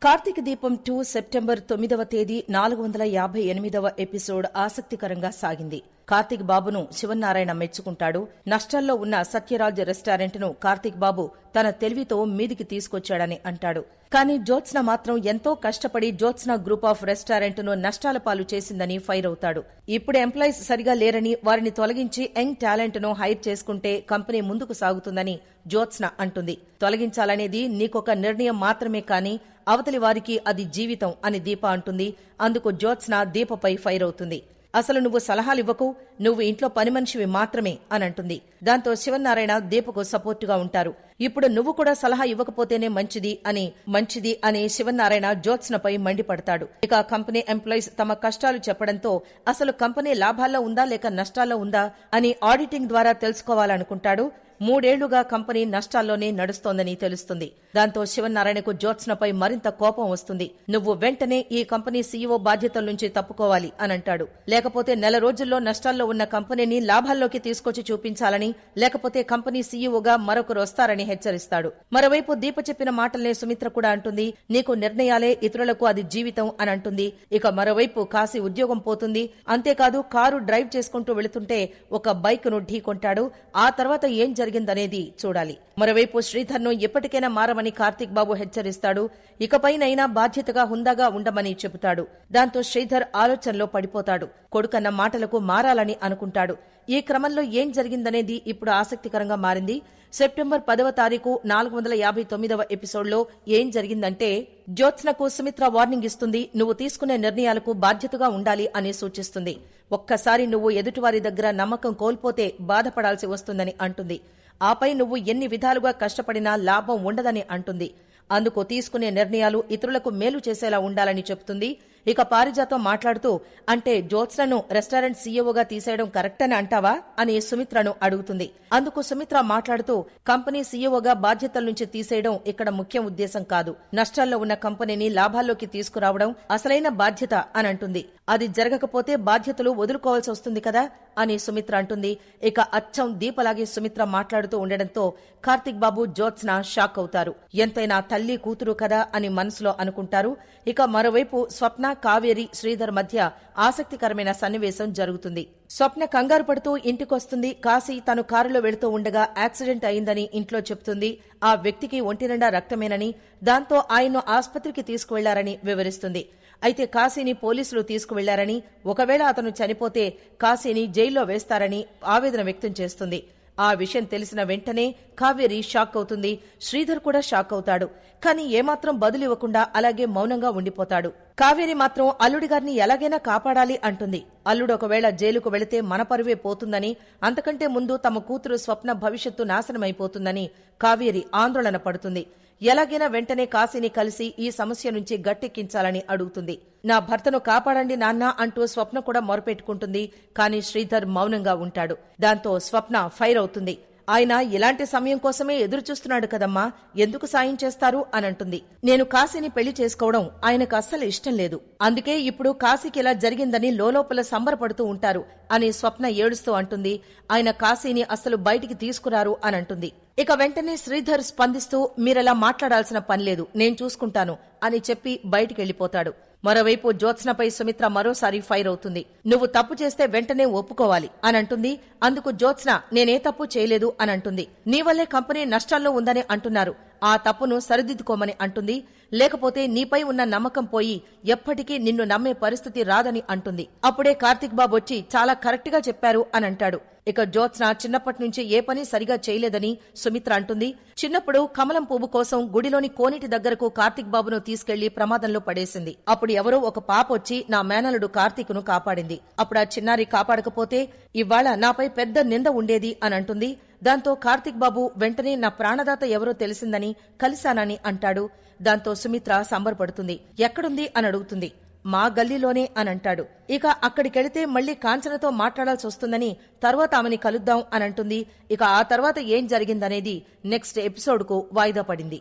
కార్తీక దీపం 2 సెప్టెంబర్ 9వ తేదీ 458వ ఎపిసోడ్ ఆసక్తికరంగా సాగింది. కార్తీక్ బాబును శివనారాయణ మెచ్చుకుంటాడు. నష్టాల్లో ఉన్న సత్యరాజ్ రెస్టారెంట్ ను కార్తీక్ బాబు తన తెలివితో మీదికి తీసుకొచ్చాడని అంటాడు. కానీ జ్యోత్స్న మాత్రం ఎంతో కష్టపడి జ్యోత్స్న గ్రూప్ ఆఫ్ రెస్టారెంట్ ను నష్టాల పాలు చేసిందని ఫైర్ అవుతాడు. ఇప్పుడు ఎంప్లాయీస్ సరిగా లేరని వారిని తొలగించి యంగ్ టాలెంట్ ను హైర్ చేసుకుంటే కంపెనీ ముందుకు సాగుతుందని జ్యోత్స్న అంటుంది. తొలగించాలనేది నీకొక నిర్ణయం మాత్రమే కానీ అవతలి వారికి అది జీవితం అని దీప అంటుంది. అందుకు జ్యోత్స్న దీపపై ఫైర్ అవుతుంది. అసలు నువ్వు సలహాలివ్వకు, నువ్వు ఇంట్లో పని మనిషివి మాత్రమే అని అంటుంది. దాంతో శివనారాయణ దీపకు సపోర్టుగా ఉంటారు. ఇప్పుడు నువ్వు కూడా సలహా ఇవ్వకపోతేనే మంచిది అని శివనారాయణ జ్యోత్స్నపై మండిపడతాడు. ఇక కంపెనీ ఎంప్లాయీస్ తమ కష్టాలు చెప్పడంతో అసలు కంపెనీ లాభాల్లో ఉందా లేక నష్టాల్లో ఉందా అని ఆడిటింగ్ ద్వారా తెలుసుకోవాలనుకుంటాడు. 3 ఏళ్లుగా కంపెనీ నష్టాల్లోనే నడుస్తోందని తెలుస్తుంది. దాంతో శివనారాయణకు జ్యోత్స్నపై మరింత కోపం వస్తుంది. నువ్వు వెంటనే ఈ కంపెనీ సీఈఓ బాధ్యతల నుంచి తప్పుకోవాలి అనంటాడు. లేకపోతే నెల రోజుల్లో నష్టాల్లో ఉన్న కంపెనీని లాభాల్లోకి తీసుకొచ్చి చూపించాలని, లేకపోతే కంపెనీ సీఈఓగా మరొకరు వస్తారని హెచ్చరిస్తాడు. మరోవైపు దీప చెప్పిన మాటల్నే సుమిత్ర కూడా అంటుంది. నీకు నిర్ణయాలే, ఇతరులకు అది జీవితం అని అంటుంది. ఇక మరోవైపు కాశీ ఉద్యోగం పోతుంది. అంతేకాదు కారు డ్రైవ్ చేసుకుంటూ వెళుతుంటే ఒక బైక్ ను ఢీకొంటాడు. ఆ తర్వాత ఏం జరిగిందనేది చూడాలి. మరోవైపు శ్రీధర్ను ఎప్పటికైనా మారమని కార్తీక్ బాబు హెచ్చరిస్తాడు. ఇకపైనైనా బాధ్యతగా హుందాగా ఉండమని చెబుతాడు. దాంతో శ్రీధర్ ఆలోచనలో పడిపోతాడు. కొడుకన్న మాటలకు మారాలని అనుకుంటాడు. ఈ క్రమంలో ఏం జరిగిందనేది ఇప్పుడు ఆసక్తికరంగా మారింది. సెప్టెంబర్ 10వ తారీఖు 459వ ఎపిసోడ్లో ఏం జరిగిందంటే, జ్యోత్స్నకు సుమిత్ర వార్నింగ్ ఇస్తుంది. నువ్వు తీసుకునే నిర్ణయాలకు బాధ్యతగా ఉండాలి అని సూచిస్తుంది. ఒక్కసారి నువ్వు ఎదుటివారి దగ్గర నమ్మకం కోల్పోతే బాధపడాల్సి వస్తుందని అంటుంది. ఆపై నువ్వు ఎన్ని విధాలుగా కష్టపడినా లాభం ఉండదని అంటుంది. అందుకు తీసుకునే నిర్ణయాలు ఇతరులకు మేలు చేసేలా ఉండాలని చెబుతుంది. ఇక పారిజాతం మాట్లాడుతూ, అంటే జ్యోత్స్నను రెస్టారెంట్ సీఈఓగా తీసేయడం కరెక్టని అంటావా అని సుమిత్రను అడుగుతుంది. అందుకు సుమిత్ర మాట్లాడుతూ, కంపెనీ సీఈఓగా బాధ్యతల నుంచి తీసేయడం ఇక్కడ ముఖ్య ఉద్దేశం కాదు. నష్టాల్లో ఉన్న కంపెనీని లాభాల్లోకి తీసుకురావడం అసలైన బాధ్యత అని అంటుంది. అది జరగకపోతే బాధ్యతలు వదులుకోవాల్సి వస్తుంది కదా అని సుమిత్ర అంటుంది. ఇక అచ్చం దీపలాగే సుమిత్ర మాట్లాడుతూ ఉండడంతో కార్తీక్ బాబు, జ్యోత్స్న షాక్ అవుతారు. ఎంతైనా తల్లి కూతురు కదా అని మనసులో అనుకుంటారు. ఇక మరోవైపు స్వప్న, కావేరి, శ్రీధర్ మధ్య ఆసక్తికరమైన సన్నివేశం జరుగుతుంది. స్వప్న కంగారు పడుతూ ఇంటికొస్తుంది. కాశీ తను కారులో వెళుతూ ఉండగా యాక్సిడెంట్ అయిందని ఇంట్లో చెప్తుంది. ఆ వ్యక్తికి ఒంటినిండా రక్తమేనని, దాంతో ఆయన్ను ఆస్పత్రికి తీసుకువెళ్లారని వివరిస్తుంది. అయితే కాశీని పోలీసులు తీసుకువెళ్లారని, ఒకవేళ అతను చనిపోతే కాశీని జైల్లో వేస్తారని ఆవేదన వ్యక్తం చేస్తుంది. ఆ విషయం తెలిసిన వెంటనే కావేరి షాక్ అవుతుంది. శ్రీధర్ కూడా షాక్ అవుతాడు. కానీ ఏమాత్రం బదులివ్వకుండా అలాగే మౌనంగా ఉండిపోతాడు. కావేరి మాత్రం అల్లుడిగారిని ఎలాగైనా కాపాడాలి అంటుంది. అల్లుడు ఒకవేళ జైలుకు వెళితే మన పరువే పోతుందని, అంతకంటే ముందు తమ కూతురు స్వప్న భవిష్యత్తు నాశనమైపోతుందని కావేరి ఆందోళన పడుతుంది. ఎలాగైనా వెంటనే కాశీని కలిసి ఈ సమస్య నుంచి గట్టెక్కించాలని అడుగుతుంది. నా భర్తను కాపాడండి నాన్న అంటూ స్వప్న కూడా మొరపెట్టుకుంటుంది. కానీ శ్రీధర్ మౌనంగా ఉంటాడు. దాంతో స్వప్న ఫైర్ అవుతుంది. ఆయన ఇలాంటి సమయం కోసమే ఎదురుచూస్తున్నాడు కదమ్మా, ఎందుకు సాయం చేస్తారు అనంటుంది. నేను కాశీని పెళ్లి చేసుకోవడం ఆయనకు అస్సలు ఇష్టం లేదు. అందుకే ఇప్పుడు కాశీకి ఇలా జరిగిందని లోలోపల సంబరపడుతూ ఉంటారు అని స్వప్న ఏడుస్తూ అంటుంది. ఆయన కాశీని అస్సలు బయటికి తీసుకురారు అనంటుంది. ఇక వెంటనే శ్రీధర్ స్పందిస్తూ, మీరలా మాట్లాడాల్సిన పనిలేదు, నేను చూసుకుంటాను అని చెప్పి బయటికెళ్లిపోతాడు. మరోవైపు జ్యోత్స్నపై సుమిత్ర మరోసారి ఫైర్ అవుతుంది. నువ్వు తప్పు చేస్తే వెంటనే ఒప్పుకోవాలి అనంటుంది. అందుకు జ్యోత్స్న, నేనే తప్పు చేయలేదు అనంటుంది. నీ వల్లే కంపెనీ నష్టాల్లో ఉందని అంటున్నారు, ఆ తప్పును సరిదిద్దుకోమని అంటుంది. లేకపోతే నీపై ఉన్న నమ్మకం పోయి ఎప్పటికీ నిన్ను నమ్మే పరిస్థితి రాదని అంటుంది. అప్పుడే కార్తీక్ బాబు వచ్చి చాలా కరెక్ట్ గా చెప్పారు అని అంటాడు. ఇక జ్యోత్స్న చిన్నప్పటి నుంచి ఏ పని సరిగా చేయలేదని సుమిత్ర అంటుంది. చిన్నప్పుడు కమలం పువ్వు కోసం గుడిలోని కోనేటి దగ్గరకు కార్తీక్ బాబును తీసుకెళ్లి ప్రమాదంలో పడేసింది. అప్పుడు ఎవరో ఒక పాప వచ్చి నా మేనలుడు కార్తీకును కాపాడింది. అప్పుడు ఆ చిన్నారి కాపాడకపోతే ఇవాళ నాపై పెద్ద నింద ఉండేది అని అంటుంది. దాంతో కార్తీక్ బాబు వెంటనే నా ప్రాణదాత ఎవరో తెలిసిందని కలిశానని అంటాడు. దాంతో సుమిత్ర సంబరపడుతుంది. ఎక్కడుంది అని అడుగుతుంది. మా గల్లీలోనే అనంటాడు. ఇక అక్కడికెళితే మళ్లీ కాంచనతో మాట్లాడాల్సి వస్తుందని తర్వాత ఆమెని కలుద్దాం అనంటుంది. ఇక ఆ తర్వాత ఏం జరిగిందనేది నెక్స్ట్ ఎపిసోడ్కు వాయిదా పడింది.